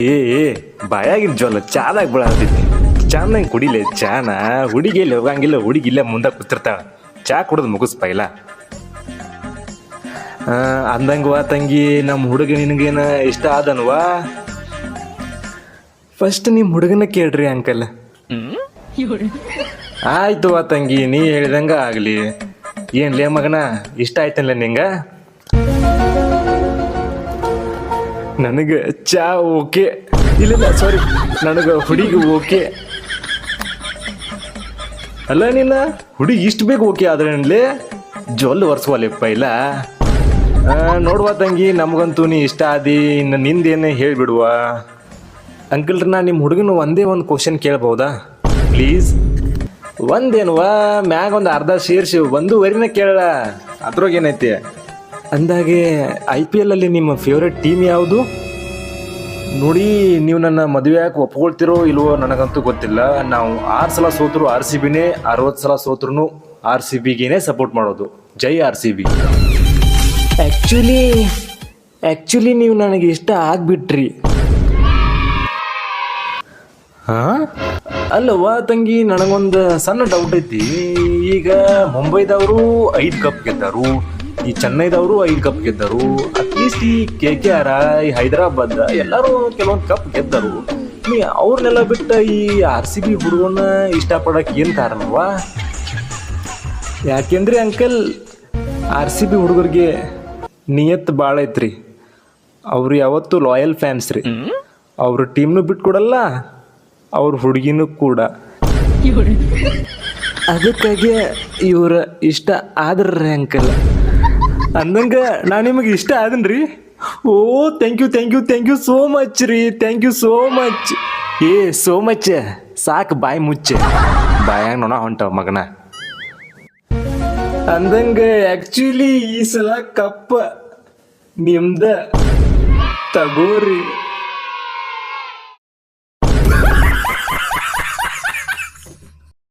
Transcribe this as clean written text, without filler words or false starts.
ಏ ಬಾಯಾಗಿನ ಜೋಲ ಚಾದಾಗ ಬಿಡತೈತಿ. ಚಾನಂಗೆ ಕುಡಿಲೆ ಚಾನ. ಹುಡುಗಿ ಎಲ್ಲಿ ಹೋಗಂಗಿಲ್ಲ, ಹುಡುಗಿ ಇಲ್ಲೇ ಮುಂದೆ ಕೂತಿರ್ತಾಳ. ಚಾ ಕುಡಿದು ಮುಗಿಸ್ಪ ಇಲ್ಲ. ಅಂದಂಗವಾ ತಂಗಿ, ನಮ್ಮ ಹುಡುಗ ನಿನಗೇನ ಇಷ್ಟ ಆದನ್ವಾ? ಫಸ್ಟ್ ನಿಮ್ಮ ಹುಡುಗನ ಕೇಳ್ರಿ ಅಂಕಲ್. ಆಯ್ತು ವಾ ತಂಗಿ, ನೀ ಹೇಳಿದಂಗ ಆಗಲಿ. ಏನ್ಲೇ ಮಗನ, ಇಷ್ಟ ಆಯ್ತಲ್ಲ ನಿಂಗ? ನನಗೆ ಚಾ ಓಕೆ. ಇಲ್ಲ ಸಾರಿ, ನನಗೆ ಹುಡುಗಿ ಓಕೆ. ಅಲ್ಲ ನಿನ್ನ ಹುಡುಗಿ ಇಷ್ಟು ಬೇಗ ಓಕೆ ಆದ್ರೇನ್ಲೇ? ಜೊಲ್ಲು ಒರ್ಸ್ವಲ್ಲಪ್ಪ ಇಲ್ಲ. ನೋಡುವ ತಂಗಿ, ನಮಗಂತೂ ನೀ ಇಷ್ಟ ಆದಿ. ಇನ್ನು ನಿಂದೇನೆ ಹೇಳಿಬಿಡುವ. ಅಂಕಲ್ರ, ನಾ ನಿಮ್ಮ ಹುಡುಗನ ಒಂದೇ ಒಂದು ಕ್ವಶನ್ ಕೇಳ್ಬೋದಾ ಪ್ಲೀಸ್? ಒಂದೇನುವಾ, ಮ್ಯಾಗ ಒಂದು ಅರ್ಧ ಸೇರಿಸಿ 1.5 ಕೇಳ. ಅದ್ರಾಗ ಏನೈತಿ? ಅಂದಾಗೆ IPL ಅಲ್ಲಿ ನಿಮ್ಮ ಫೇವ್ರೆಟ್ ಟೀಮ್ ಯಾವುದು? ನೋಡಿ, ನೀವು ನನ್ನ ಮದುವೆ ಯಾಕೆ ಒಪ್ಕೊಳ್ತಿರೋ ಇಲ್ವೋ ನನಗಂತೂ ಗೊತ್ತಿಲ್ಲ. ನಾವು 6 ಸಲ ಸೋತರು RCBನೇ, 60 ಸಲ ಸೋತ್ರು RCBಗೇನೆ ಸಪೋರ್ಟ್ ಮಾಡೋದು. ಜೈ RCB. ಆ್ಯಕ್ಚುಲಿ ನೀವು ನನಗೆ ಇಷ್ಟ ಆಗ್ಬಿಟ್ರಿ. ಅಲ್ಲವಾ ತಂಗಿ, ನನಗೊಂದು ಸಣ್ಣ ಡೌಟ್ ಐತಿ. ಈಗ ಮುಂಬೈದವರು 5 ಕಪ್ ಗೆದ್ದರು, ಈ ಚೆನ್ನೈದವರು 5 ಕಪ್ ಗೆದ್ದರು. ಅಟ್ಲೀಸ್ಟ್ ಈ KKR, ಈ ಹೈದರಾಬಾದ್ ಎಲ್ಲರೂ ಕೆಲವೊಂದು ಕಪ್ ಗೆದ್ದರು. ನೀ ಅವ್ರನ್ನೆಲ್ಲ ಬಿಟ್ಟ ಈ RCB ಹುಡುಗನ ಇಷ್ಟಪಡಕ್ಕೆ ಏನು ಕಾರಣವಾ? ಯಾಕೆಂದ್ರೆ ಅಂಕಲ್, RCB ಹುಡುಗರಿಗೆ ನಿಯತ್ ಭಾಳ ಐತ್ರಿ. ಅವ್ರು ಯಾವತ್ತೂ ಲಾಯಲ್ ಫ್ಯಾನ್ಸ್ ರೀ. ಅವ್ರ ಟೀಮ್ನು ಬಿಟ್ಕೊಡಲ್ಲ, ಅವ್ರ ಹುಡುಗಿನೂ ಕೂಡ. ಅದಕ್ಕಾಗಿ ಇವ್ರ ಇಷ್ಟ ಆದ್ರಿ ಅಂಕಲ್. ಅಂದಂಗ ನಾ ನಿಮಗೆ ಇಷ್ಟ ಆದನ್ರಿ. Oh thank you so much ರೀ. Thank you so much. So much ಸಾಕು, ಬಾಯಿ ಮುಚ್ಚೆ. ಬಾಯಾಗ ನೋಣ ಹೊಂಟವ ಮಗನ. ಅಂದಂಗ ಆ್ಯಕ್ಚುಲಿ ಈ ಸಲ ಕಪ್ಪ ನಿಮ್ದ ತಗೋರಿ.